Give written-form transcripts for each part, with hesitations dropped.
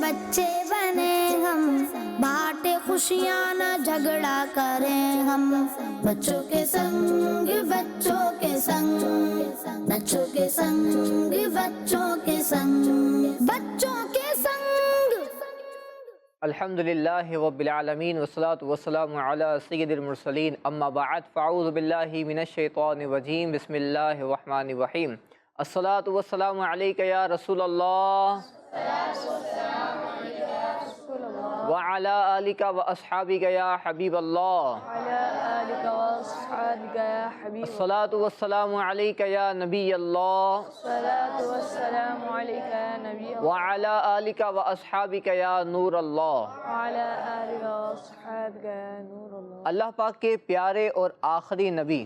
بچے بنے ہم، بانٹے خوشیاں نہ جھگڑا کریں ہم، بچوں کے سنگ بچوں کے سنگ، بچوں کے سنگ بچوں کے سنگ، بچوں کے سنگ۔ الحمدللہ رب العالمین والصلاة والسلام علی سید المرسلین، اما بعد فاعوذ باللہ من الشیطان الرجیم، بسم اللہ الرحمن الرحیم۔ الصلاة والسلام علیک یا رسول اللہ وعلی آلک واصحابک یا حبیب اللہ، الصلاة والسلام علیک یا نبی اللہ وعلی آلک واصحابک یا نور اللہ۔ اللہ پاک کے پیارے اور آخری نبی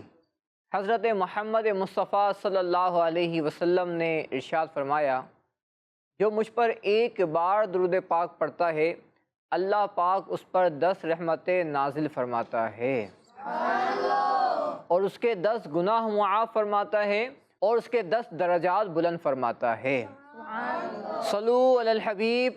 حضرت محمد مصطفیٰ صلی اللہ علیہ وسلم نے ارشاد فرمایا، جو مجھ پر ایک بار درود پاک پڑھتا ہے اللہ پاک اس پر 10 رحمتیں نازل فرماتا ہے اور اس کے 10 گناہ معاف فرماتا ہے اور اس کے 10 درجات بلند فرماتا ہے۔ صلو علی الحبیب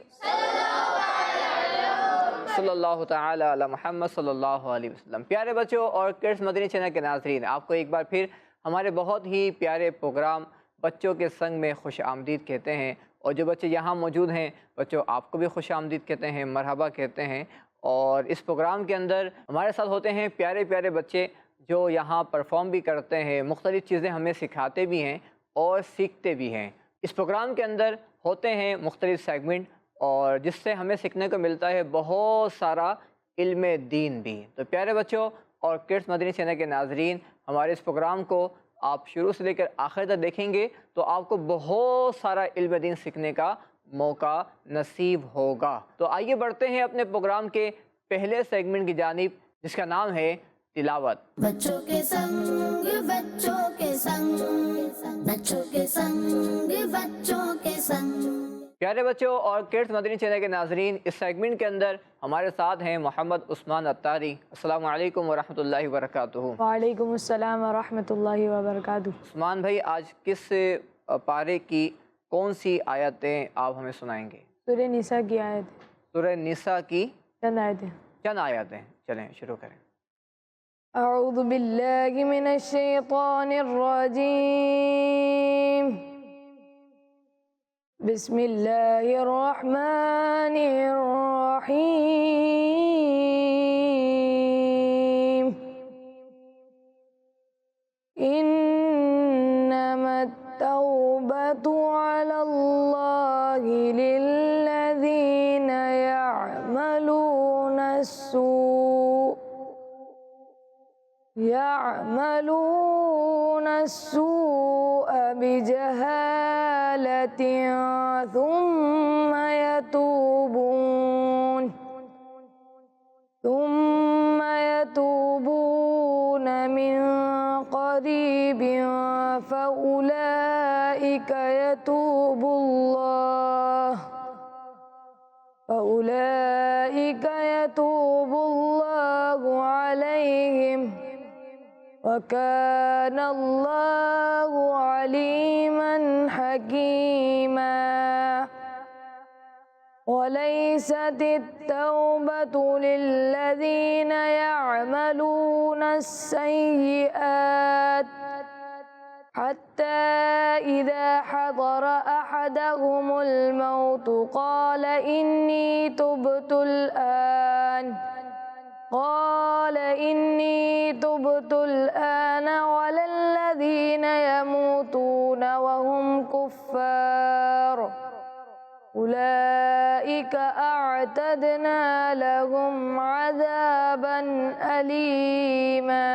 صلی اللہ تعالی علی محمد صلی اللہ علیہ وسلم۔ پیارے بچوں اور کڈس مدنی چینل کے ناظرین، آپ کو ایک بار پھر ہمارے بہت ہی پیارے پروگرام بچوں کے سنگ میں خوش آمدید کہتے ہیں، اور جو بچے یہاں موجود ہیں بچوں آپ کو بھی خوش آمدید کہتے ہیں، مرحبا کہتے ہیں۔ اور اس پروگرام کے اندر ہمارے ساتھ ہوتے ہیں پیارے پیارے بچے جو یہاں پرفارم بھی کرتے ہیں، مختلف چیزیں ہمیں سکھاتے بھی ہیں اور سیکھتے بھی ہیں۔ اس پروگرام کے اندر ہوتے ہیں مختلف سیگمنٹ، اور جس سے ہمیں سیکھنے کو ملتا ہے بہت سارا علم دین بھی۔ تو پیارے بچوں اور کڈس مدنی چینل کے ناظرین، ہمارے اس پروگرام کو آپ شروع سے لے کر آخر تک دیکھیں گے تو آپ کو بہت سارا علم دین سیکھنے کا موقع نصیب ہوگا۔ تو آئیے بڑھتے ہیں اپنے پروگرام کے پہلے سیگمنٹ کی جانب، جس کا نام ہے تلاوت۔ بچوں کے سنگ بچوں کے سنگ، بچوں کے سنگ بچوں کے سنگ۔ پیارے بچوں اور کڈس مدنی چینل کے ناظرین، اس سیگمنٹ کے اندر ہمارے ساتھ ہیں محمد عثمان عطاری۔ السلام علیکم ورحمۃ اللہ وبرکاتہ۔ وعلیکم السلام ورحمۃ اللہ وبرکاتہ۔ عثمان بھائی، آج کس پارے کی کون سی آیتیں آپ ہمیں سنائیں گے؟ سورہ نساء کی آیت، سورہ نساء کی چند آیتیں۔ چند آیتیں، چلیں شروع کریں۔ اعوذ باللہ من الشیطان الرجیم، بسم اللہ الرحمن الرحیم، انما التوبۃ علی اللہ للذین يعملون السوء بجهالة ثم يتوبون من قريب فأولئك يتوب الله عليهم وَكَانَ اللَّهُ عَلِيمًا حَكِيمًا۔ وَلَيْسَتِ التَّوْبَةُ لِلَّذِينَ يَعْمَلُونَ السَّيِّئَاتِ حَتَّى إِذَا حَضَرَ أَحَدَهُمُ الْمَوْتُ قَالَ إِنِّي تُبْتُ الْآنَ وَلَا الَّذِينَ يَمُوتُونَ وَهُمْ كُفَّارٌ أُولَئِكَ أَعْتَدْنَا لَهُمْ عَذَابًا أَلِيمًا۔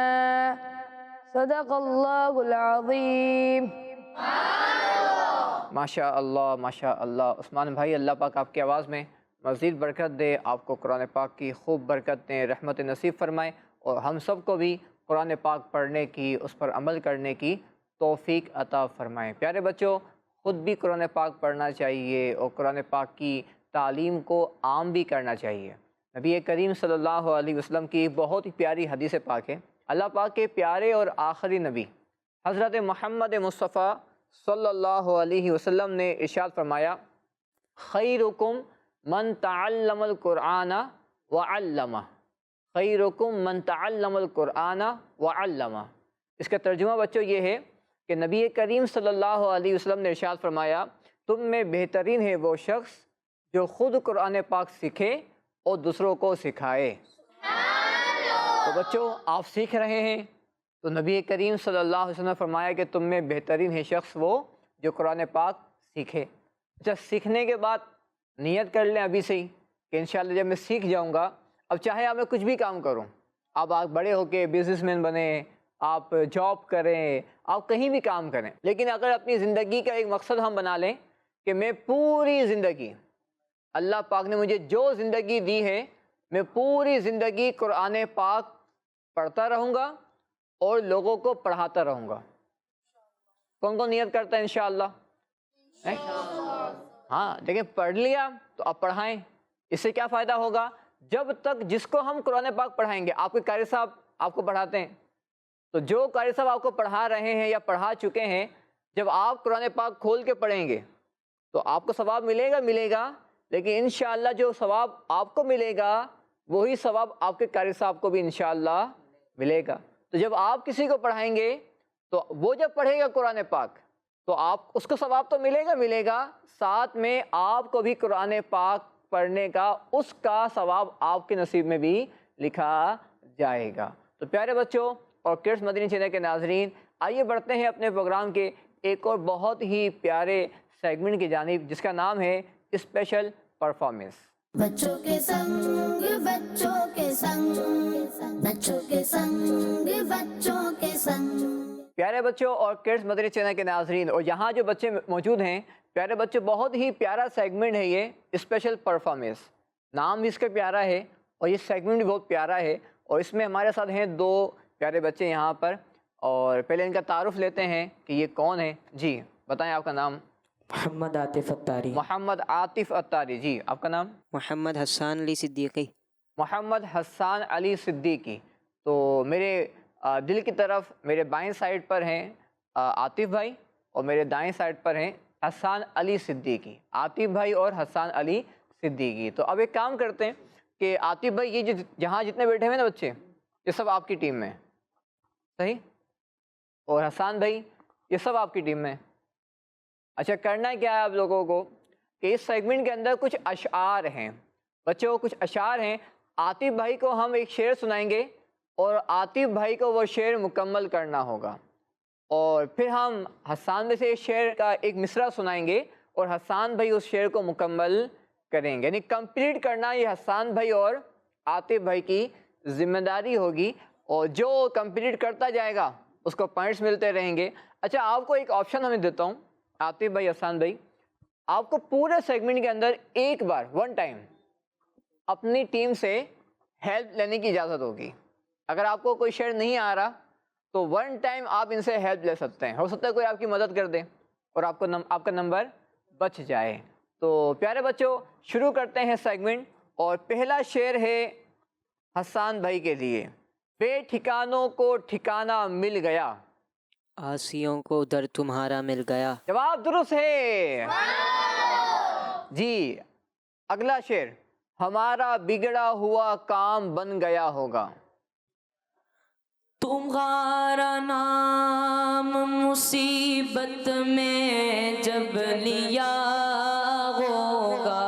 صدق اللہ العظیم۔ ماشاء اللہ ماشاء اللہ۔ عثمان بھائی، اللہ پاک آپ کی آواز میں مزید برکت دے، آپ کو قرآن پاک کی خوب برکت دیں، رحمت نصیب فرمائیں، اور ہم سب کو بھی قرآن پاک پڑھنے کی، اس پر عمل کرنے کی توفیق عطا فرمائیں۔ پیارے بچوں، خود بھی قرآن پاک پڑھنا چاہیے اور قرآن پاک کی تعلیم کو عام بھی کرنا چاہیے۔ نبی کریم صلی اللہ علیہ وسلم کی بہت ہی پیاری حدیث پاک ہے۔ اللہ پاک کے پیارے اور آخری نبی حضرت محمد مصطفیٰ صلی اللہ علیہ وسلم نے ارشاد فرمایا، خیرکم من تعلم القرآن وعلمہ، خیرکم من تعلم القرآن وعلمہ۔ اس کا ترجمہ بچوں یہ ہے کہ نبی کریم صلی اللہ علیہ وسلم نے ارشاد فرمایا تم میں بہترین ہے وہ شخص جو خود قرآن پاک سیکھے اور دوسروں کو سکھائے۔ تو بچوں آپ سیکھ رہے ہیں تو نبی کریم صلی اللہ علیہ وسلم نے فرمایا کہ تم میں بہترین ہے شخص وہ جو قرآن پاک سیکھے۔ اچھا، سیکھنے کے بعد نیت کر لیں ابھی سے ہی کہ انشاءاللہ جب میں سیکھ جاؤں گا، اب چاہے آپ میں کچھ بھی کام کروں، آپ بڑے ہو کے بزنس مین بنیں، آپ جاب کریں، آپ کہیں بھی کام کریں، لیکن اگر اپنی زندگی کا ایک مقصد ہم بنا لیں کہ میں پوری زندگی، اللہ پاک نے مجھے جو زندگی دی ہے میں پوری زندگی قرآن پاک پڑھتا رہوں گا اور لوگوں کو پڑھاتا رہوں گا۔ کون کون نیت کرتا ہے انشاءاللہ؟ ہاں دیکھیں، پڑھ لیا تو اب پڑھائیں۔ اس سے کیا فائدہ ہوگا؟ جب تک جس کو ہم قرآن پاک پڑھائیں گے، آپ کے قاری صاحب آپ کو پڑھاتے ہیں، تو جو قاری صاحب آپ کو پڑھا رہے ہیں یا پڑھا چکے ہیں، جب آپ قرآن پاک کھول کے پڑھیں گے تو آپ کو ثواب ملے گا، لیکن انشاءاللہ جو ثواب آپ کو ملے گا وہی ثواب آپ کے قاری صاحب کو بھی انشاءاللہ ملے گا۔ تو جب آپ کسی کو پڑھائیں گے تو وہ جب پڑھے گا قرآن پاک تو آپ اس کو ثواب تو ملے گا، ساتھ میں آپ کو بھی قرآن پاک پڑھنے کا اس کا ثواب آپ کے نصیب میں بھی لکھا جائے گا۔ تو پیارے بچوں اور کڈس مدنی چینل کے ناظرین، آئیے بڑھتے ہیں اپنے پروگرام کے ایک اور بہت ہی پیارے سیگمنٹ کی جانب، جس کا نام ہے اسپیشل پرفارمنس۔ بچوں کے سنگ بچوں کے سنگ، بچوں کے سنگ بچوں کے سنگ۔ پیارے بچوں اور کڈس مدنی چینل کے ناظرین، اور یہاں جو بچے موجود ہیں، پیارے بچوں، بہت ہی پیارا سیگمنٹ ہے یہ اسپیشل پرفارمنس۔ نام بھی اس کا پیارا ہے اور یہ سیگمنٹ بھی بہت پیارا ہے، اور اس میں ہمارے ساتھ ہیں دو پیارے بچے یہاں پر، اور پہلے ان کا تعارف لیتے ہیں کہ یہ کون ہے۔ جی بتائیں آپ کا نام۔ محمد عاطف اتاری۔ محمد عاطف اتاری۔ جی آپ کا نام؟ محمد حسان علی صدیقی۔ محمد حسان علی صدیقی۔ تو میرے دل کی طرف میرے بائیں سائڈ پر ہیں عاطف بھائی، اور میرے دائیں سائڈ پر ہیں حسان علی صدیقی۔ عاطف بھائی اور حسان علی صدیقی۔ تو اب ایک کام کرتے ہیں کہ عاطف بھائی، یہ جہاں جتنے بیٹھے ہوئے نا بچے، یہ سب آپ کی ٹیم میں، صحیح؟ اور حسان بھائی، یہ سب آپ کی ٹیم میں۔ اچھا، کرنا کیا ہے آپ لوگوں کو کہ اس سیگمنٹ کے اندر کچھ اشعار ہیں بچوں، کچھ اشعار ہیں۔ عاطف بھائی کو ہم ایک شعر سنائیں گے اور عاطف بھائی کو وہ شعر مکمل کرنا ہوگا، اور پھر ہم حسان بھائی سے ایک شعر کا ایک مصرع سنائیں گے اور حسان بھائی اس شعر کو مکمل کریں گے، یعنی کمپلیٹ کرنا یہ حسان بھائی اور عاطف بھائی کی ذمہ داری ہوگی، اور جو کمپلیٹ کرتا جائے گا اس کو پوائنٹس ملتے رہیں گے۔ اچھا، آپ کو ایک آپشن ہمیں دیتا ہوں، عاطف بھائی، حسان بھائی، آپ کو پورے سیگمنٹ کے اندر ایک بار ون ٹائم اپنی ٹیم سے ہیلپ لینے کی اجازت ہوگی۔ اگر آپ کو کوئی شعر نہیں آ رہا تو ون ٹائم آپ ان سے ہیلپ لے سکتے ہیں، ہو سکتا ہے کوئی آپ کی مدد کر دے اور آپ کا نمبر بچ جائے۔ تو پیارے بچوں، شروع کرتے ہیں سیگمنٹ، اور پہلا شعر ہے حسان بھائی کے لیے۔ بے ٹھکانوں کو ٹھکانہ مل گیا، آسیوں کو در تمہارا مل گیا۔ جواب درست ہے۔ جی اگلا شعر، ہمارا بگڑا ہوا کام بن گیا ہوگا۔ تمہارا نام مصیبت میں جب لیا ہوگا،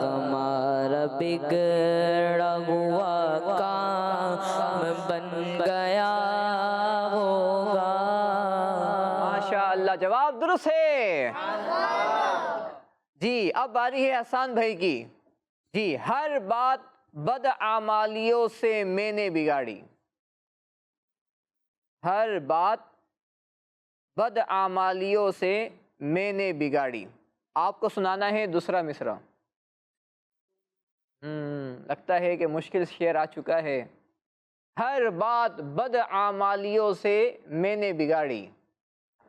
ہمارا بگڑا ہوا کام بن گیا ہوگا۔ ماشاء اللہ، جواب درست ہے۔ جی اب باری ہے حسان بھائی کی۔ جی، ہر بات بدعمالیوں سے میں نے بگاڑی، ہر بات بدعمالیوں سے میں نے بگاڑی۔ آپ کو سنانا ہے دوسرا مصرع۔ لگتا ہے کہ مشکل شعر آ چکا ہے۔ ہر بات بدعمالیوں سے میں نے بگاڑی۔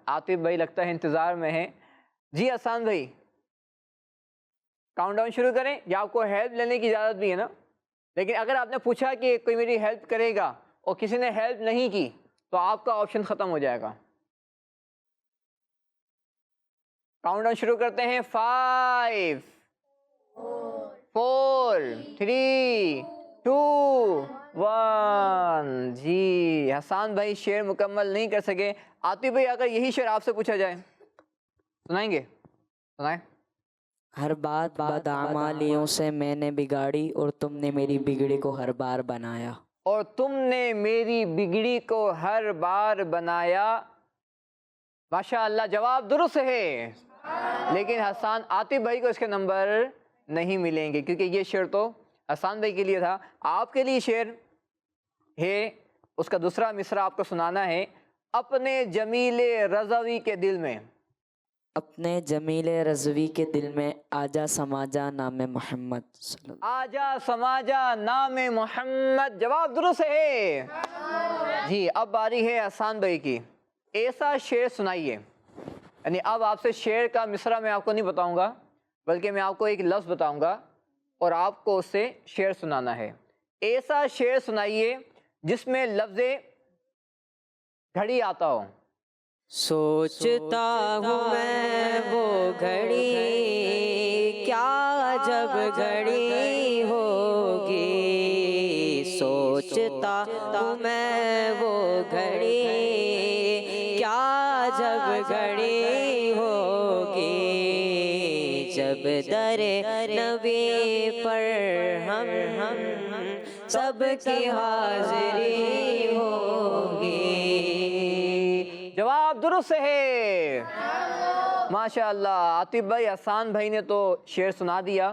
عاطف بھائی لگتا ہے انتظار میں ہے۔ جی حسان بھائی، کاؤنٹ ڈاؤن شروع کریں، یا آپ کو ہیلپ لینے کی اجازت بھی ہے نا، لیکن اگر آپ نے پوچھا کہ کوئی میری ہیلپ کرے گا اور کسی نے ہیلپ نہیں کی تو آپ کا آپشن ختم ہو جائے گا۔ کاؤنٹ ڈاؤن شروع کرتے ہیں، 5 4 3 2 1 جی حسان بھائی شعر مکمل نہیں کر سکے. عاطف بھائی اگر یہی شعر آپ سے پوچھا جائے سنائیں گے؟ سنائیں. ہر بات بدعمالیوں سے میں نے بگاڑی اور تم نے میری بگڑی کو ہر بار بنایا. اور تم نے میری بگڑی کو ہر بار بنایا. ماشاء اللہ جواب درست ہے، لیکن حسان عاطف بھائی کو اس کے نمبر نہیں ملیں گے کیونکہ یہ شعر تو حسان بھائی کے لیے تھا. آپ کے لیے شعر ہے، اس کا دوسرا مصرع آپ کو سنانا ہے. اپنے جمیل رضوی کے دل میں، اپنے جمیل رضوی کے دل میں آجا سماجا نام محمد صلی اللہ. آجا سماجا نام محمد. جواب درست ہے. جی اب باری ہے حسان بھائی کی. ایسا شعر سنائیے. یعنی اب آپ سے شعر کا مصرع میں آپ کو نہیں بتاؤں گا، بلکہ میں آپ کو ایک لفظ بتاؤں گا اور آپ کو اس سے شعر سنانا ہے. ایسا شعر سنائیے جس میں لفظ گھڑی آتا ہو. سوچتا ہوں میں وہ گھڑی کیا جب گھڑی ہوگی. سوچتا ہوں میں وہ گھڑی کیا جب گھڑی ہوگی. جب در نبی پر ہم سب کی حاضری ہوگی. جواب درست ہے. ماشاء اللہ عاطف بھائی حسان بھائی نے تو شعر سنا دیا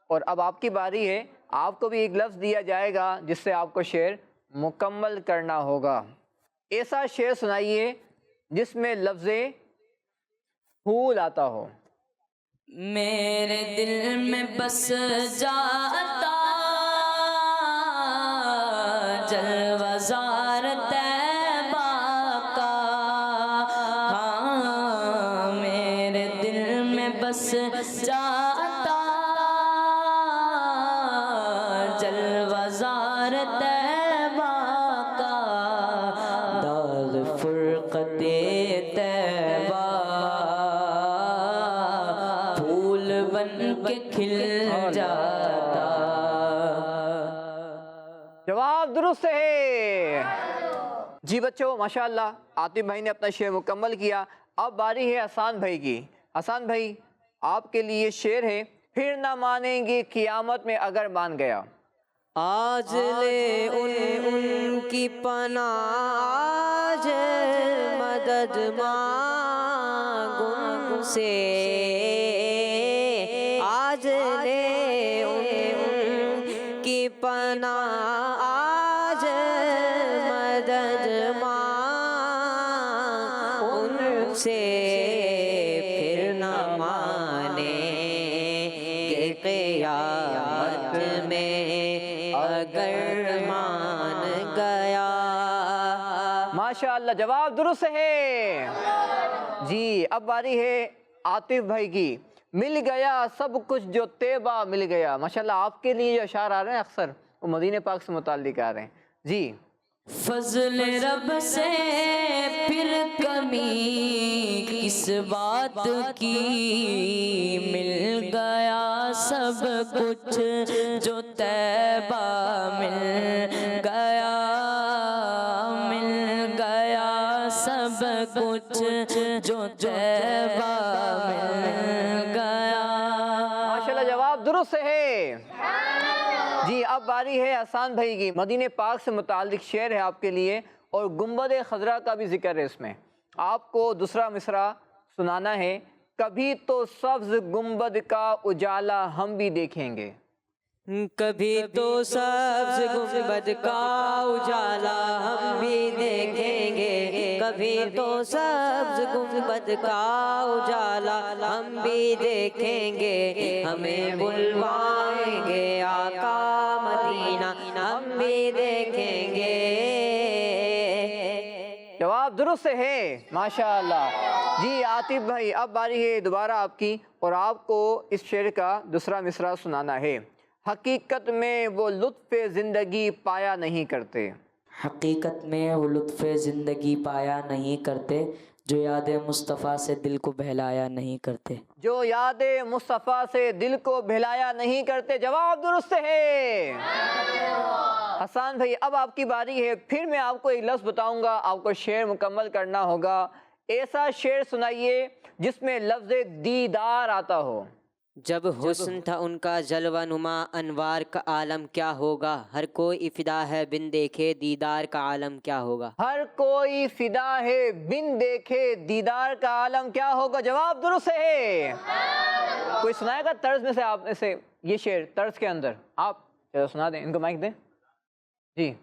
اور اب آپ کی باری ہے. آپ کو بھی ایک لفظ دیا جائے گا جس سے آپ کو شعر مکمل کرنا ہوگا. ایسا شعر سنائیے جس میں لفظ پھول آتا ہو. میرے دل میں بس جاتا جلوہ زار طیبہ کا. ہاں میرے دل میں بس جاتا جلوہ زار طیبہ کا. داغ فرقت طیبہ پھول بن کے کھل جاتا. جواب درست ہے. جی بچوں ماشاءاللہ عاطف بھائی نے اپنا شعر مکمل کیا. اب باری ہے حسان بھائی کی. حسان بھائی آپ کے لیے شعر ہے. پھر نہ مانیں گے قیامت میں اگر مان گیا. آج لے ان کی پناہ آج مدد مانگ ان سے. آج لے ان کی پناہ آج مدد مانگ ان سے. پھر نہ مانیں گے قیامت میں اگر مان گیا. ماشاءاللہ جواب درست ہے. جی اب باری ہے عاطف بھائی کی. مل گیا سب کچھ جو طیبہ مل گیا. ماشاءاللہ آپ کے لیے جو اشعار آ رہے ہیں اکثر وہ مدینہ پاک سے متعلق آ رہے ہیں. جی فضل رب سے پھر کمی کس بات کی. مل گیا سب کچھ جو طیبہ مل گیا. مل گیا سب کچھ جو طیبہ مل گیا. ماشاءاللہ جواب درست ہے. جی اب باری ہے حسان بھائی کی. مدینہ پاک سے متعلق شعر ہے آپ کے لیے اور گنبد خضرا کا بھی ذکر ہے اس میں. آپ کو دوسرا مصرع سنانا ہے. کبھی تو سبز گنبد کا اجالا ہم بھی دیکھیں گے. کبھی تو سبز گنبد کا اجالا ہم بھی دیکھیں گے. کبھی تو سبز گنبد کا اجالا ہم بھی دیکھیں گے. ہمیں بلوائیں گے آقا مدینہ ہم بھی دیکھیں گے. جواب درست ہے. ماشاءاللہ. جی عاطف بھائی اب باری ہے دوبارہ آپ کی اور آپ کو اس شعر کا دوسرا مصرع سنانا ہے. حقیقت میں وہ لطف زندگی پایا نہیں کرتے. حقیقت میں وہ لطف زندگی پایا نہیں کرتے جو یاد مصطفیٰ سے دل کو بہلایا نہیں کرتے. جو یاد مصطفیٰ سے دل کو بہلایا نہیں کرتے. جواب درست ہے. حسان بھائی اب آپ کی باری ہے. پھر میں آپ کو ایک لفظ بتاؤں گا, آپ کو شعر مکمل کرنا ہوگا. ایسا شعر سنائیے جس میں لفظ دیدار آتا ہو. جب حسن تھا ان کا جلوہ نما انوار کا عالم کیا ہوگا. ہر کوئی فدا ہے بن دیکھے دیدار کا عالم کیا ہوگا. ہر کوئی فدا ہے بن دیکھے دیدار کا عالم کیا ہوگا. جواب درست ہے. کوئی سنائے گا طرز میں سے, آپ میں سے یہ شعر طرز کے اندر آپ چلو سنا دیں. ان کو مائک دیں جی.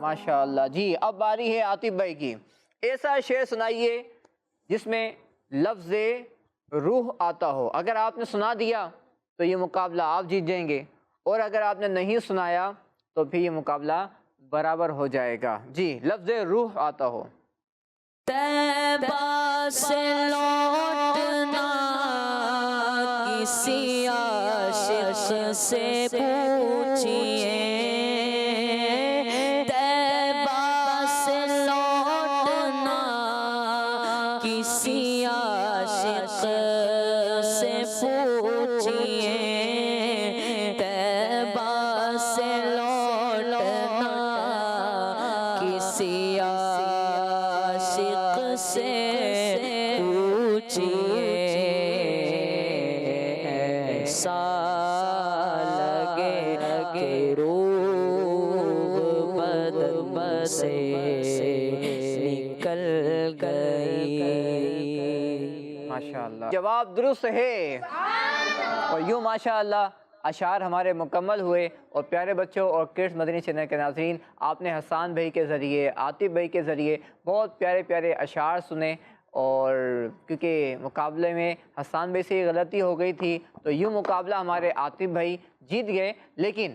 ماشاءاللہ جی. اب باری ہے عاطف بھائی کی. ایسا شعر سنائیے جس میں لفظ روح آتا ہو. اگر آپ نے سنا دیا تو یہ مقابلہ آپ جیت جائیں گے, اور اگر آپ نے نہیں سنایا تو پھر یہ مقابلہ برابر ہو جائے گا. جی لفظ روح آتا ہو. طیبہ سے لوٹنا کسی عاشق سے پوچھئے. طیبہ سے لوٹنا کسی عاشق سے پوچھئے. طیبہ سے لوٹنا کسی عاشق سے پوچھئے. ایسا لگے کہ روح بدن سے نکل گئی. ماشاءاللہ جواب درست ہے. اور یوں ماشاءاللہ اشعار ہمارے مکمل ہوئے. اور پیارے بچوں اور کڈس مدنی چینل کے ناظرین, آپ نے حسان بھائی کے ذریعے, عاطف بھائی کے ذریعے بہت پیارے پیارے اشعار سنے. اور کیونکہ مقابلے میں حسان بھائی سے غلطی ہو گئی تھی تو یوں مقابلہ ہمارے عاطف بھائی جیت گئے. لیکن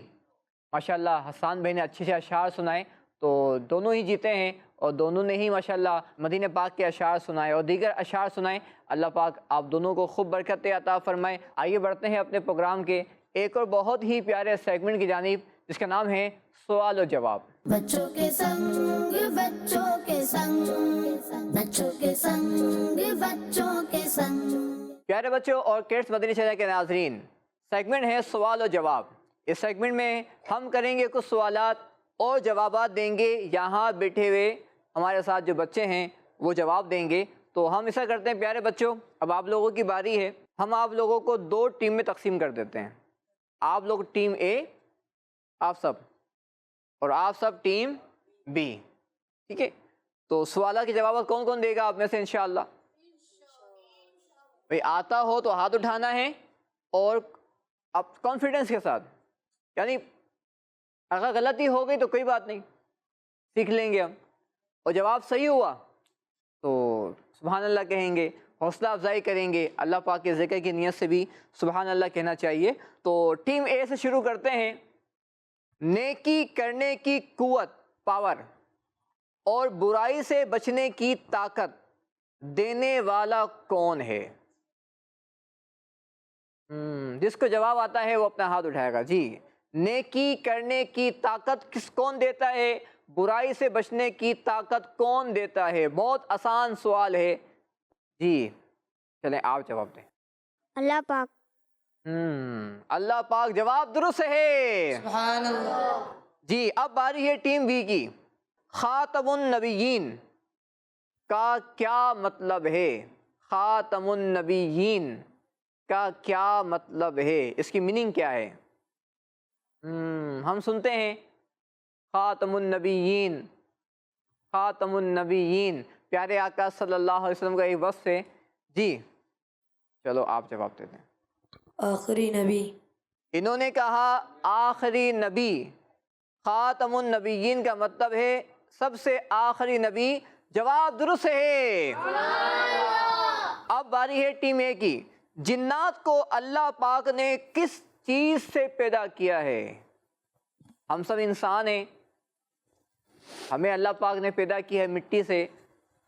ماشاءاللہ حسان بھائی نے اچھے سے اشعار سنائے تو دونوں ہی جیتے ہیں, اور دونوں نے ہی ماشاءاللہ مدینہ پاک کے اشعار سنائے اور دیگر اشعار سنائے. اللہ پاک آپ دونوں کو خوب برکت عطا فرمائے. آئیے بڑھتے ہیں اپنے پروگرام کے ایک اور بہت ہی پیارے سیگمنٹ کی جانب, جس کا نام ہے سوال و جواب. بچوں کے سنگ بچوں کے سنگ, بچوں کے سنگ بچوں کے سنگ. پیارے بچوں اور کڈس مدنی چینل کے ناظرین, سیگمنٹ ہے سوال و جواب. اس سیگمنٹ میں ہم کریں گے کچھ سوالات اور جوابات دیں گے. یہاں بیٹھے ہوئے ہمارے ساتھ جو بچے ہیں وہ جواب دیں گے. تو ہم ایسا کرتے ہیں پیارے بچوں, اب آپ لوگوں کی باری ہے. ہم آپ لوگوں کو دو ٹیم میں تقسیم کر دیتے ہیں. آپ لوگ ٹیم اے, آپ سب, اور آپ سب ٹیم بی. ٹھیک ہے, تو سوالات کے جوابات کون کون دے گا آپ میں سے انشاءاللہ؟ بھئی آتا ہو تو ہاتھ اٹھانا ہے, اور اب کانفیڈنس کے ساتھ, یعنی اگر غلطی ہو گئی تو کوئی بات نہیں, سیکھ لیں گے ہم. اور جواب صحیح ہوا تو سبحان اللہ کہیں گے, حوصلہ افزائی کریں گے. اللہ پاک کے ذکر کی نیت سے بھی سبحان اللہ کہنا چاہیے. تو ٹیم اے سے شروع کرتے ہیں. نیکی کرنے کی قوت, پاور, اور برائی سے بچنے کی طاقت دینے والا کون ہے؟ جس کو جواب آتا ہے وہ اپنا ہاتھ اٹھائے گا. جی, نیکی کرنے کی طاقت کون دیتا ہے؟ برائی سے بچنے کی طاقت کون دیتا ہے؟ بہت آسان سوال ہے. جی چلیں آپ جواب دیں. اللہ پاک. اللہ پاک. جواب درست ہے. سبحان اللہ. جی اب باری ہے ٹیم بی کی. خاتم النبیین, کا کیا مطلب ہے؟ خاتم النبیین کا کیا مطلب ہے؟ اس کی میننگ کیا ہے؟ ہم سنتے ہیں خاتم النبیین، خاتم النبیین پیارے آقا صلی اللہ علیہ وسلم کا ایک وصف ہے. جی چلو آپ جواب دے دیں. آخری نبی. انہوں نے کہا آخری نبی. خاتم النبیین کا مطلب ہے سب سے آخری نبی. جواب درست ہے. اب باری ہے ٹیم اے کی. جنات کو اللہ پاک نے کس چیز سے پیدا کیا ہے؟ ہم سب انسان ہیں، ہمیں اللہ پاک نے پیدا کیا ہے مٹی سے.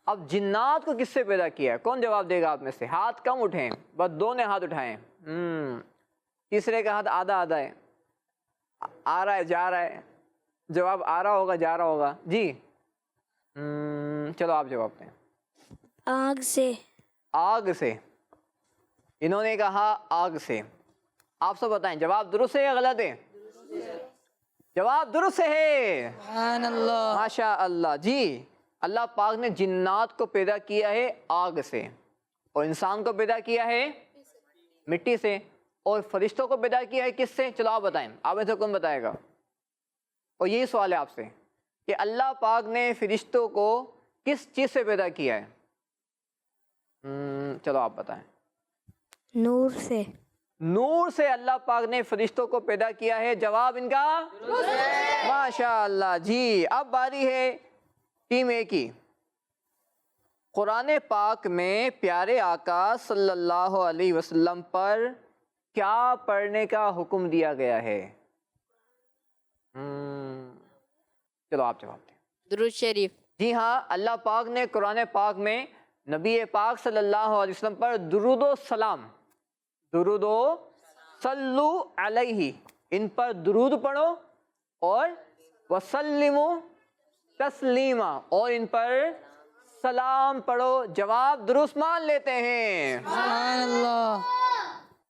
اب جنات کو کس سے پیدا کیا ہے؟ کون جواب دے گا آپ میں سے؟ ہاتھ کم اٹھیں، بس 2 نے ہاتھ اٹھائیں. تیسرے کا ہاتھ آدھا آدھا ہے. آ رہا ہے جا رہا ہے، جواب آ رہا ہوگا جا رہا ہوگا. جی چلو آپ جواب دیں. آگ سے. آگ سے. انہوں نے کہا آگ سے. آپ سب بتائیں جواب درست ہے یا غلط ہے؟ جواب درست ہے. سبحان اللہ. ماشاء اللہ. جی اللہ پاک نے جنات کو پیدا کیا ہے آگ سے، اور انسان کو پیدا کیا ہے مٹی سے، اور فرشتوں کو پیدا کیا ہے کس سے؟ چلو آپ بتائیں، آپ میں سے کون بتائے گا؟ اور یہی سوال ہے آپ سے کہ اللہ پاک نے فرشتوں کو کس چیز سے پیدا کیا ہے؟ چلو آپ بتائیں. نور سے. نور سے اللہ پاک نے فرشتوں کو پیدا کیا ہے. جواب ان کا ماشاء اللہ. جی اب باری ہے ٹیم اے کی. قرآن پاک میں پیارے آقا صلی اللہ علیہ وسلم پر کیا پڑھنے کا حکم دیا گیا ہے؟ چلو آپ جواب دیں. درود شریف. جی ہاں، اللہ پاک نے قرآن پاک میں نبی پاک صلی اللہ علیہ وسلم پر درود و سلام، درود و صلو علیہ، ان پر درود پڑھو، اور وسلموا تسلیما، اور ان پر سلام پڑھو. جواب درست مان لیتے ہیں. سبحان اللہ.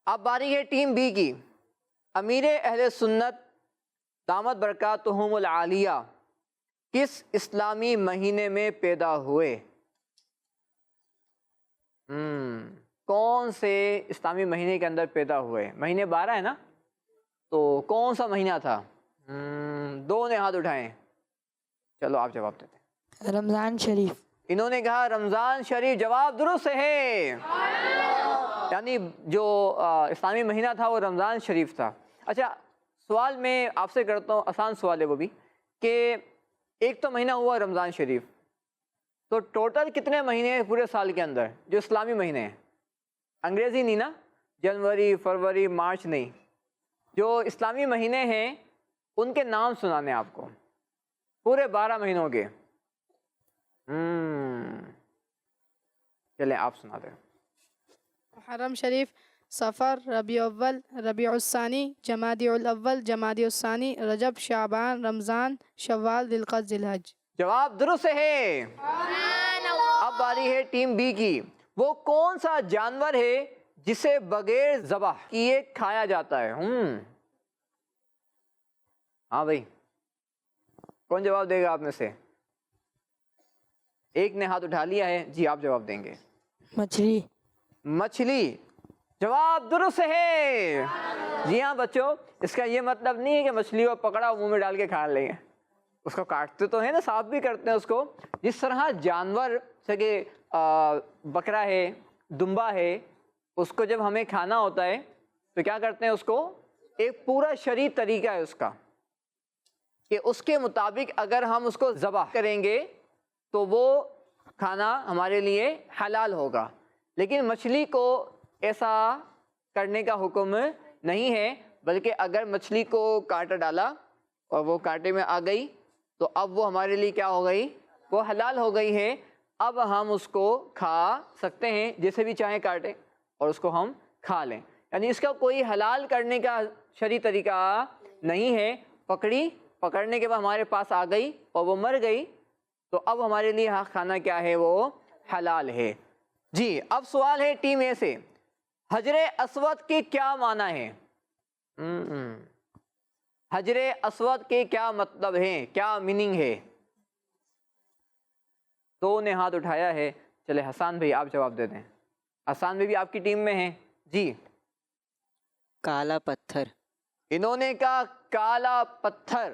اب باری ہے ٹیم بی کی. امیر اہل سنت دامت برکاتہم العالیہ کس اسلامی مہینے میں پیدا ہوئے؟ کون سے اسلامی مہینے کے اندر پیدا ہوئے؟ مہینے 12 ہے نا، تو کون سا مہینہ تھا؟ 2 نے ہاتھ اٹھائیں. چلو آپ جواب دیتے. رمضان شریف. انہوں نے کہا رمضان شریف. جواب درست ہے. یعنی جو اسلامی مہینہ تھا وہ رمضان شریف تھا. اچھا سوال میں آپ سے کرتا ہوں، آسان سوال ہے وہ بھی، کہ ایک تو مہینہ ہوا رمضان شریف، تو ٹوٹل کتنے مہینے ہیں پورے سال کے اندر جو اسلامی مہینے ہیں؟ انگریزی نہیں نا، جنوری فروری مارچ نہیں، جو اسلامی مہینے ہیں ان کے نام سنانے آپ کو پورے 12 مہینوں کے. چلیں آپ سنا دیں. محرم شریف، صفر، ربیع اول، ربیع الثانی، جمادی الاول، جمادی الثانی، رجب، شعبان، رمضان، شوال، ذی القعدہ، ذی الحج. جواب درست ہے. اب باری ہے ٹیم بی کی. وہ کون سا جانور ہے جسے بغیر ذبح کیے کھایا جاتا ہے؟ ہاں بھائی کون جواب دے گا آپ میں سے؟ ایک نے ہاتھ اٹھا لیا ہے. جی آپ جواب دیں گے. مچھلی. مچھلی. جواب درست ہے. جی ہاں بچوں، اس کا یہ مطلب نہیں ہے کہ مچھلی کو پکڑا منہ میں ڈال کے کھا لیں گے، اس کو کاٹتے تو ہیں نا، صاف بھی کرتے ہیں اس کو. جس طرح جانور جیسے کہ بکرا ہے، دمبا ہے، اس کو جب ہمیں کھانا ہوتا ہے تو کیا کرتے ہیں؟ اس کو ایک پورا شرعی طریقہ ہے اس کا، کہ اس کے مطابق اگر ہم اس کو ذبح کریں گے تو وہ کھانا ہمارے لیے حلال ہوگا. لیکن مچھلی کو ایسا کرنے کا حکم نہیں ہے، بلکہ اگر مچھلی کو کانٹا ڈالا اور وہ کانٹے میں آ گئی تو اب وہ ہمارے لیے کیا ہو گئی؟ وہ حلال ہو گئی ہے. اب ہم اس کو کھا سکتے ہیں جیسے بھی چاہیں کاٹیں اور اس کو ہم کھا لیں. یعنی اس کا کوئی حلال کرنے کا شرعی طریقہ نہیں ہے. پکڑنے کے بعد ہمارے پاس آ گئی اور وہ مر گئی تو اب ہمارے لیے کھانا کیا ہے؟ وہ حلال ہے. جی اب سوال ہے ٹیم اے سے. حجر اسود کے کیا معنی ہے؟ حجر اسود کے کیا مطلب ہے، کیا میننگ ہے؟ 2 نے ہاتھ اٹھایا ہے. چلے حسان بھائی آپ جواب دے دیں. حسان بھائی بھی آپ کی ٹیم میں ہیں. جی کالا پتھر. انہوں نے کہا کالا پتھر.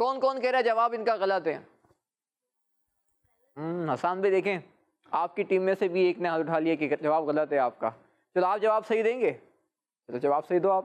کون کون کہہ رہا ہے جواب ان کا غلط ہے؟ حسان بھائی دیکھیں آپ کی ٹیم میں سے بھی ایک نے ہاتھ اٹھا لیا کہ جواب غلط ہے آپ کا. چلو آپ جواب صحیح دیں گے. چلو جواب صحیح دو آپ.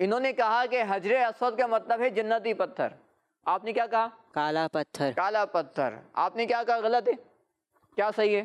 انہوں نے کہا کہ حجر اسود کا مطلب ہے جنتی پتھر. آپ نے کیا کہا؟ کالا پتھر. کالا پتھر. آپ نے کیا کہا غلط ہے؟ کیا صحیح ہے؟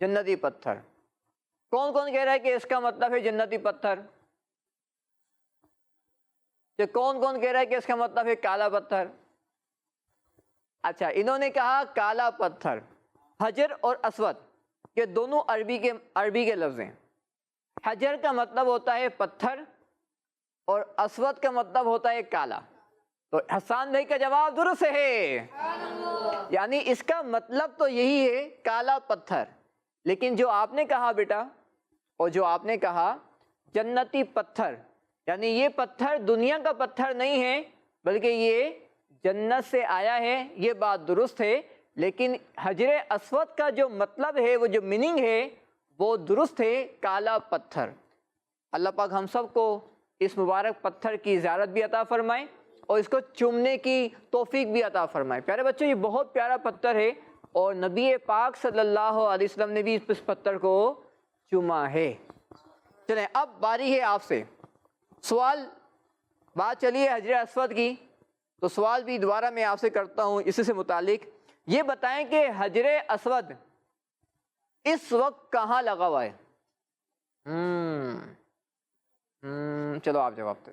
جنتی پتھر. کون کون کہہ رہا ہے کہ اس کا مطلب ہے جنتی پتھر؟ کہ کون کون کہہ رہا ہے کہ اس کا مطلب ہے کالا پتھر؟ اچھا انہوں نے کہا کالا پتھر. حجر اور اسود یہ دونوں عربی کے لفظ ہیں. حجر کا مطلب ہوتا ہے پتھر اور اسود کا مطلب ہوتا ہے کالا. تو حسان بھائی کا جواب درست ہے. یعنی اس کا مطلب تو یہی ہے کالا پتھر. لیکن جو آپ نے کہا بیٹا اور جو آپ نے کہا جنتی پتھر یعنی یہ پتھر دنیا کا پتھر نہیں ہے بلکہ یہ جنت سے آیا ہے، یہ بات درست ہے. لیکن حجر اسود کا جو مطلب ہے وہ جو میننگ ہے وہ درست ہے کالا پتھر. اللہ پاک ہم سب کو اس مبارک پتھر کی زیارت بھی عطا فرمائے اور اس کو چومنے کی توفیق بھی عطا فرمائے. پیارے بچوں یہ بہت پیارا پتھر ہے اور نبی پاک صلی اللہ علیہ وسلم نے بھی اس پتھر کو چوما ہے. چلیں اب باری ہے آپ سے سوال. بات چلیے حجر اسود کی تو سوال بھی دوبارہ میں آپ سے کرتا ہوں اسی سے متعلق. یہ بتائیں کہ حجر اسود اس وقت کہاں لگا ہوا ہے؟ چلو آپ جواب دیں.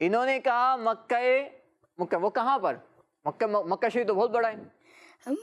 انہوں نے کہا مکہ. وہ کہاں پر؟ مکہ شریف تو بہت بڑا ہے.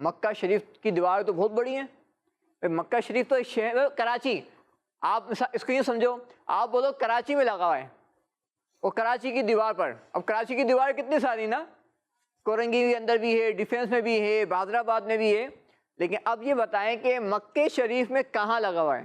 مکہ شریف کی دیوار تو بہت بڑی ہے. مکہ شریف تو ایک شہر کراچی. آپ اس کو یہ سمجھو آپ بولو کراچی میں لگا ہوا ہے اور کراچی کی دیوار پر. اب کراچی کی دیوار کتنی ساری نا، کورنگی کے اندر بھی ہے، ڈیفینس میں بھی ہے، بہادر آباد میں بھی ہے. لیکن اب یہ بتائیں کہ مکہ شریف میں کہاں لگا ہوا ہے؟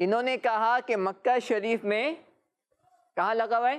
انہوں نے کہا کہ مکہ شریف میں کہاں لگا ہوا ہے؟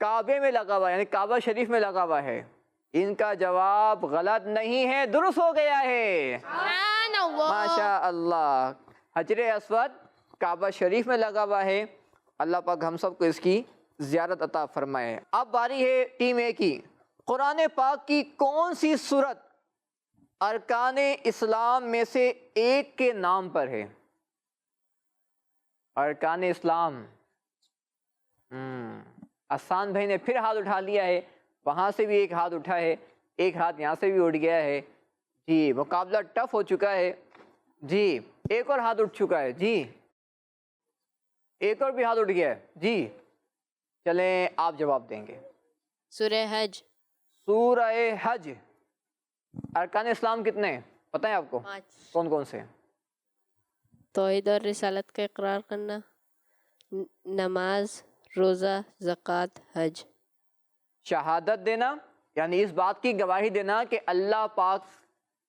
کعبے میں لگا ہوا ہے یعنی کعبہ شریف میں لگا ہوا ہے. ان کا جواب غلط نہیں ہے، درست ہو گیا ہے. ماشاء اللہ. حجر اسود کعبہ شریف میں لگا ہوا ہے. اللہ پاک ہم سب کو اس کی زیارت عطا فرمائے. اب باری ہے ٹیم اے کی. قرآن پاک کی کون سی سورت ارکان اسلام میں سے ایک کے نام پر ہے؟ ارکان اسلام. حسان بھائی نے پھر ہاتھ اٹھا لیا ہے. وہاں سے بھی ایک ہاتھ اٹھا ہے، ایک ہاتھ یہاں سے بھی اٹھ گیا ہے. جی مقابلہ ٹف ہو چکا ہے. جی ایک اور ہاتھ اٹھ چکا ہے. جی ایک اور بھی ہاتھ اٹھ گیا ہے. جی چلیں آپ جواب دیں گے. سورہ حج. سورہ حج. ارکان اسلام کتنے ہیں پتہ ہے آپ کو؟ 5. کون کون سے؟ توحید اور رسالت کا اقرار کرنا، نماز، روزہ، زکوٰۃ، حج. شہادت دینا یعنی اس بات کی گواہی دینا کہ اللہ پاک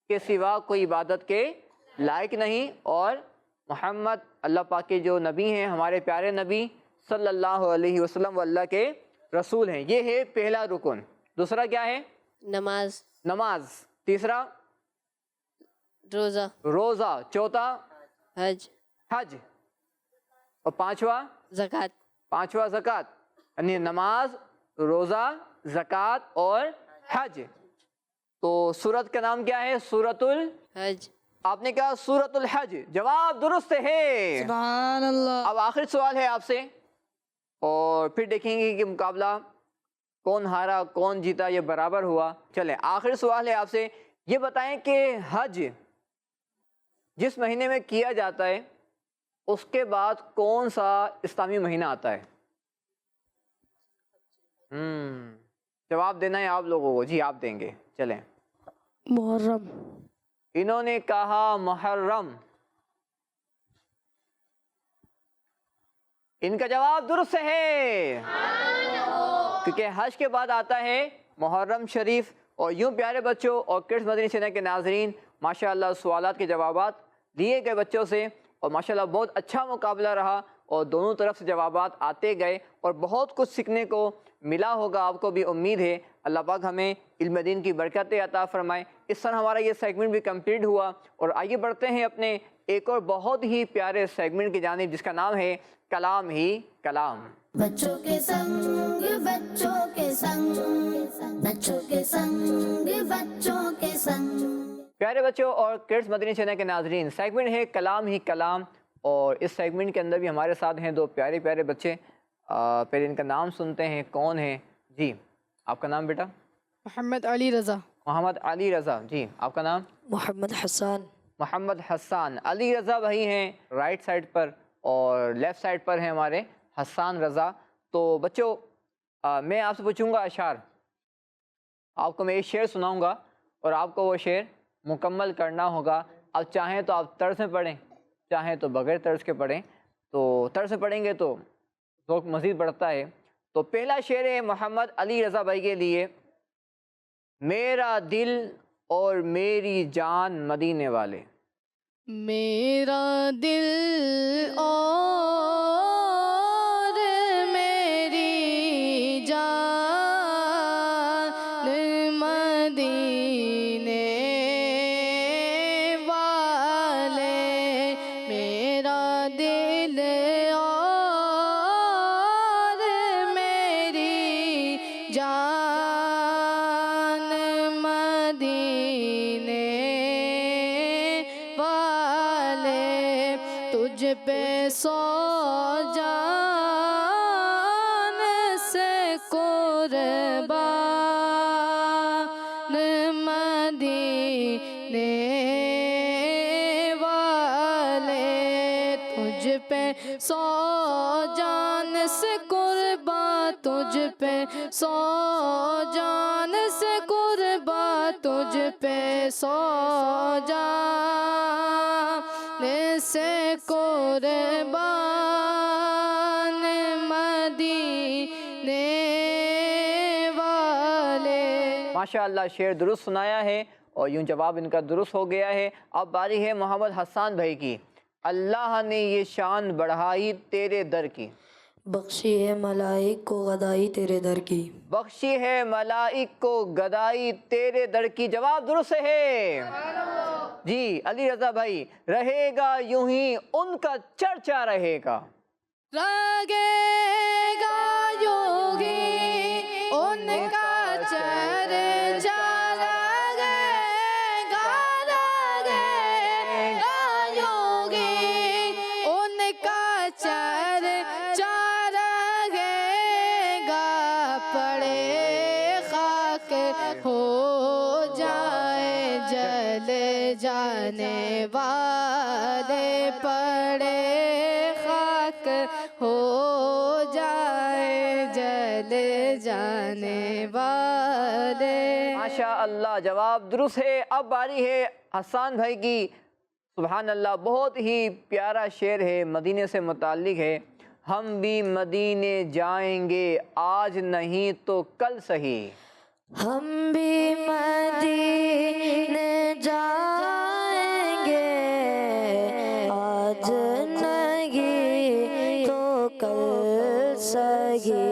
کے سوا کوئی عبادت کے لائق نہیں اور محمد اللہ پاک کے جو نبی ہیں ہمارے پیارے نبی صلی اللہ علیہ وسلم وہ اللہ کے رسول ہیں. یہ ہے پہلا رکن. دوسرا کیا ہے؟ نماز. نماز. تیسرا روزہ. روزہ. چوتھا حج. حج. اور پانچواں زکوٰۃ. زکوٰۃ. یعنی نماز، روزہ، زکوٰۃ اور حج. تو سورت کا نام کیا ہے؟ سورۃ حج. آپ نے کہا سورۃ الحج. جواب درست ہے. سبحان اللہ. اب آخری سوال ہے آپ سے اور پھر دیکھیں گے کہ مقابلہ کون ہارا کون جیتا، یہ برابر ہوا. چلیں آخری سوال ہے آپ سے. یہ بتائیں کہ حج جس مہینے میں کیا جاتا ہے اس کے بعد کون سا اسلامی مہینہ آتا ہے؟ جواب دینا ہے آپ لوگوں کو. جی آپ دیں گے. چلیں. محرم. انہوں نے کہا محرم. ان کا جواب درست ہے کیونکہ حج کے بعد آتا ہے محرم شریف. اور یوں پیارے بچوں اور کڈس مدنی چینل کے ناظرین ماشاءاللہ سوالات کے جوابات لیے گئے بچوں سے اور ماشاءاللہ بہت اچھا مقابلہ رہا اور دونوں طرف سے جوابات آتے گئے اور بہت کچھ سیکھنے کو ملا ہوگا آپ کو بھی امید ہے۔ اللہ پاک ہمیں علم دین کی برکتیں عطا فرمائے۔ اس طرح ہمارا یہ سیگمنٹ بھی کمپلیٹ ہوا اور آئیے بڑھتے ہیں اپنے ایک اور بہت ہی پیارے سیگمنٹ کی جانب جس کا نام ہے کلام ہی کلام۔ بچوں کے سنگ بچوں کے سنگ بچوں کے سنگ بچوں کے سنگ۔ پیارے بچوں اور کڈس مدنی چینل کے ناظرین، سیگمنٹ ہے کلام ہی کلام، اور اس سیگمنٹ کے اندر بھی ہمارے ساتھ ہیں دو پیارے پیارے بچے۔ پہلے ان کا نام سنتے ہیں، کون ہیں؟ جی آپ کا نام بیٹا؟ محمد علی رضا۔ محمد علی رضا۔ جی آپ کا نام؟ محمد حسان۔ محمد حسان۔ علی رضا بھائی ہیں رائٹ سائڈ پر اور لیفٹ سائڈ پر ہیں ہمارے حسان رضا۔ تو بچوں میں آپ سے پوچھوں گا اشعار، آپ کو میں ایک شعر سناؤں گا اور آپ کو وہ شعر مکمل کرنا ہوگا۔ اب چاہیں تو آپ طرز میں پڑھیں، چاہیں تو بغیر طرز کے پڑھیں، تو طرز سے پڑھیں گے تو ذوق مزید بڑھتا ہے۔ تو پہلا شعر ہے محمد علی رضا بھائی کے لیے، میرا دل اور میری جان مدینے والے۔ میرا دل اور میری جان مدینے والے، میرا دل اور میری جان مدینے والے، تجھ پہ سو جان سے قربان مدینے والے، تجھ پہ سو جان سے قربان، تجھ پہ سو جان سے قربان، تجھ پہ سو جان سے قربان مدینے والے۔ ماشاءاللہ شعر درست سنایا ہے اور یوں جواب ان کا درست ہو گیا ہے۔ اب باری ہے محمد حسان بھائی کی۔ اللہ نے یہ شان بڑھائی تیرے در کی، بخشی ہے ملائک کو غدائی تیرے در کی، بخشی ہے ملائک کو گدائی تیرے در کی۔ جواب درست ہے جی علی رضا بھائی۔ رہے گا یوں ہی ان کا چرچا رہے گا، رہے گا یوگی ان کا چرچا رہے گا، رہے گا یوگی ان کا چرچا رہے گا، پڑے خاک ہو جائے جل جانے والے، پڑے خاک ہو جائے جل جانے والے۔ ماشاءاللہ جواب درست ہے۔ اب باری ہے حسان بھائی کی۔ سبحان اللہ، بہت ہی پیارا شعر ہے، مدینے سے متعلق ہے۔ ہم بھی مدینے جائیں گے آج نہیں تو کل سہی، ہم بھی مدینے جائیں گے آج نہیں تو کل سہی،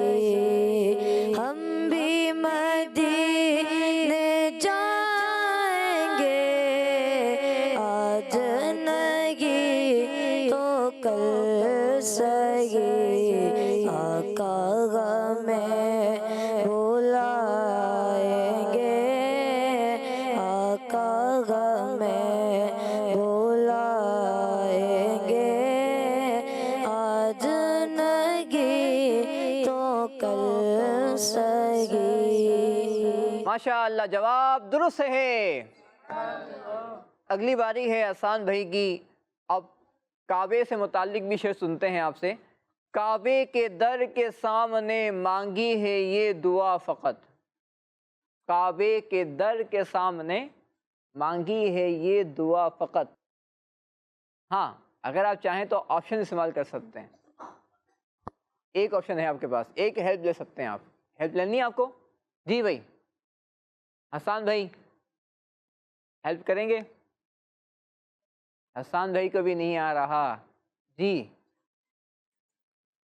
ہم بھی مدینے جائیں گے آج نہیں تو کل سہی، آقا غمیں بھلائیں گے، آقا غمیں بھلائیں گے آج نہیں تو کل سہی۔ ماشاءاللہ جواب درست ہے۔ اگلی باری ہے حسان بھائی کی۔ اب کعبے سے متعلق بھی شعر سنتے ہیں آپ سے۔ کعبے کے در کے سامنے مانگی ہے یہ دعا فقط، کعبے کے در کے سامنے مانگی ہے یہ دعا فقط۔ ہاں اگر آپ چاہیں تو آپشن استعمال کر سکتے ہیں، ایک آپشن ہے آپ کے پاس، ایک ہیلپ لے سکتے ہیں آپ۔ ہیلپ لینی ہے آپ کو؟ جی بھائی حسان بھائی ہیلپ کریں گے؟ حسان بھائی کو بھی نہیں آ رہا جی۔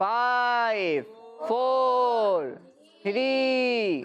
5 4 3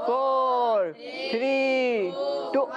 4 3 2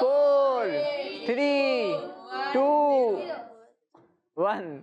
4 3 2 1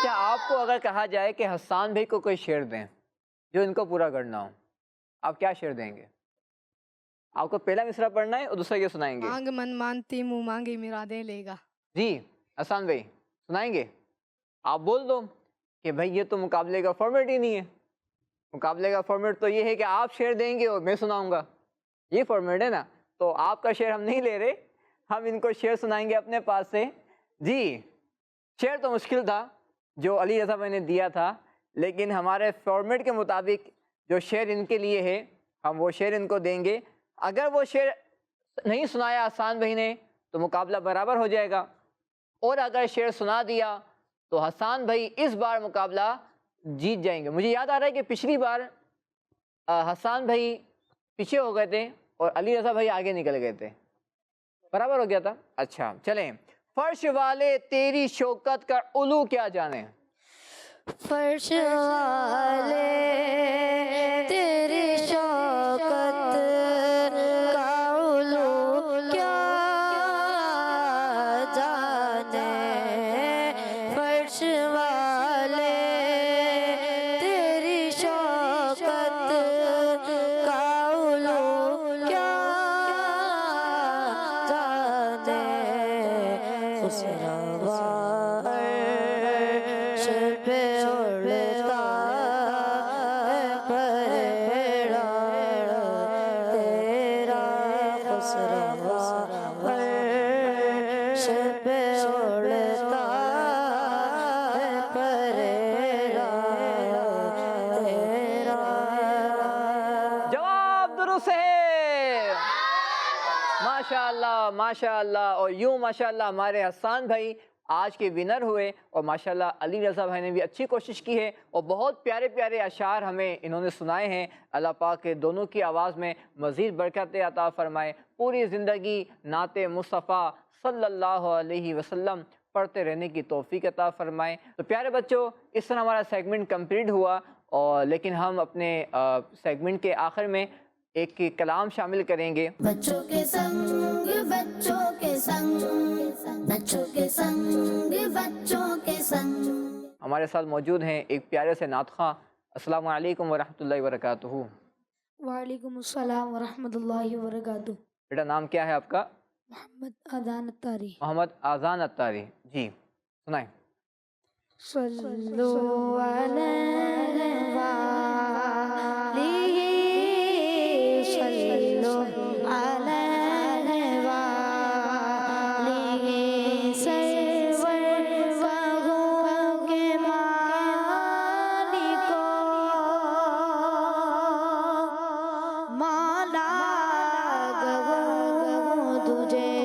اچھا آپ کو اگر کہا جائے کہ حسان بھائی کو کوئی شعر دیں جو ان کو پورا کرنا ہو، آپ کیا شعر دیں گے؟ آپ کو پہلا مصرع پڑھنا ہے اور دوسرا یہ سنائیں گے. مانگ من مانتی منہ مانگی مرادیں لے گا. جی حسان بھائی سنائیں گے؟ آپ بول دو کہ بھائی یہ تو مقابلے کا فارمیٹ ہی نہیں ہے. مقابلے کا فارمیٹ تو یہ ہے کہ آپ شعر دیں گے اور میں سناؤں گا، یہ فارمیٹ ہے نا. تو آپ کا شعر ہم نہیں لے رہے، ہم ان کو شعر سنائیں گے اپنے پاس سے. جی شعر تو مشکل تھا جو علی رضا بھائی نے دیا تھا، لیکن ہمارے فارمیٹ کے مطابق جو شعر ان کے لیے ہے ہم وہ شعر ان کو دیں گے. اگر وہ شعر نہیں سنایا حسان بھائی نے تو مقابلہ برابر ہو جائے گا، اور اگر شعر سنا دیا تو حسان بھائی اس بار مقابلہ جیت جائیں گے. مجھے یاد آ رہا ہے کہ پچھلی بار حسان بھائی پیچھے ہو گئے تھے اور علی رضا بھائی آگے نکل گئے تھے، برابر ہو گیا تھا. اچھا چلیں. فرش والے تیری شوکت کا علو کیا جانے. فرش والے تیری شوکت کا علو کیا جانے. فرش والے تیری شوکت کا علو کیا جانے. خسروا عرش پہ اڑتا ہے پریڑا تیرا. خسروا عرش پہ اڑتا ہے پریڑا تیرا. جواب درست ہے. ماشاءاللہ ماشاءاللہ. اور یوں ماشاءاللہ ہمارے حسان بھائی آج کے ونر ہوئے، اور ماشاءاللہ علی رضا بھائی نے بھی اچھی کوشش کی ہے اور بہت پیارے پیارے اشعار ہمیں انہوں نے سنائے ہیں. اللہ پاک کے دونوں کی آواز میں مزید برکت عطا فرمائے. پوری زندگی نعت مصطفیٰ صلی اللہ علیہ وسلم پڑھتے رہنے کی توفیق عطا فرمائے. تو پیارے بچوں اس طرح ہمارا سیگمنٹ کمپلیٹ ہوا، اور لیکن ہم اپنے سیگمنٹ کے آخر میں ایک کلام شامل کریں گے. بچوں کے سنگ بچوں کے سنگ بچوں کے سنگ بچوں کے سنگ. ہمارے ساتھ موجود ہیں ایک پیارے سے نعت خواں. السلام علیکم ورحمۃ اللہ وبرکاتہ. وعلیکم السلام ورحمۃ اللہ وبرکاتہ. بیٹا نام کیا ہے آپ کا؟ محمد اذان الطاری. محمد اذان الطاری. جی سنائیں. صلو علیہ وآلہ صلو علیہ وآلہ سرور وہو کے مالکو مولا گہو تجھے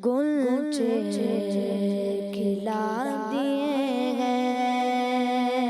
گنچے کھلا دیے ہیں